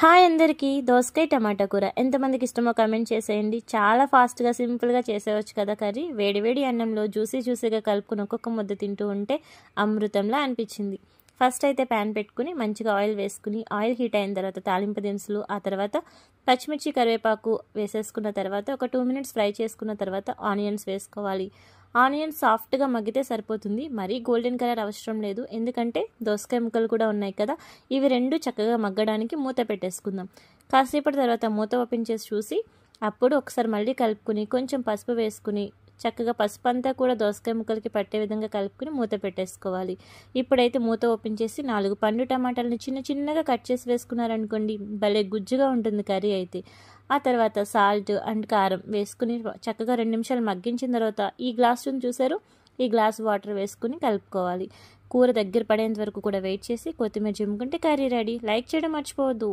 Hi అందరికీ దోసకాయ టమాటా కూర ఎంతమందికి ఇష్టమో కామెంట్ చేసేయండి. చాలా ఫాస్ట్గా సింపుల్గా చేసేవచ్చు కదా కర్రీ. వేడివేడి అన్నంలో జ్యూసీగా కలుపుకుని ఒక్కొక్క ముద్ద తింటూ ఉంటే అమృతంలా అనిపించింది. ఫస్ట్ అయితే ప్యాన్ పెట్టుకుని మంచిగా ఆయిల్ వేసుకుని ఆయిల్ హీట్ అయిన తర్వాత తాలింపు దినుసులు, ఆ తర్వాత పచ్చిమిర్చి కరివేపాకు వేసేసుకున్న తర్వాత ఒక 2 మినిట్స్ ఫ్రై చేసుకున్న తర్వాత ఆనియన్స్ వేసుకోవాలి. ఆనియన్స్ సాఫ్ట్గా మగ్గితే సరిపోతుంది, మరీ గోల్డెన్ కలర్ అవసరం లేదు. ఎందుకంటే దోసకాయ ముక్కలు కూడా ఉన్నాయి కదా, ఇవి రెండు చక్కగా మగ్గడానికి మూత పెట్టేసుకుందాం. కాసేపటి తర్వాత మూత ఓపెన్ చేసి చూసి అప్పుడు ఒకసారి మళ్ళీ కలుపుకుని కొంచెం పసుపు వేసుకుని చక్కగా పసుపు అంతా కూడా దోసకాయ ముక్కలకి పట్టే విధంగా కలుపుకుని మూత పెట్టేసుకోవాలి. ఇప్పుడైతే మూత ఓపెన్ చేసి 4 పండు టమాటాలను చిన్నగా కట్ చేసి వేసుకున్నారనుకోండి, భలే గుజ్జుగా ఉంటుంది కర్రీ అయితే. ఆ తర్వాత సాల్ట్ అండ్ కారం వేసుకుని చక్కగా 2 నిమిషాలు మగ్గించిన తర్వాత ఈ గ్లాసును చూసారు, ఈ గ్లాస్ వాటర్ వేసుకుని కలుపుకోవాలి. కూర దగ్గర పడేంత వరకు కూడా వెయిట్ చేసి కొత్తిమీర చిమ్ముకుంటే కర్రీ రెడీ. లైక్ చేయడం మర్చిపోవద్దు.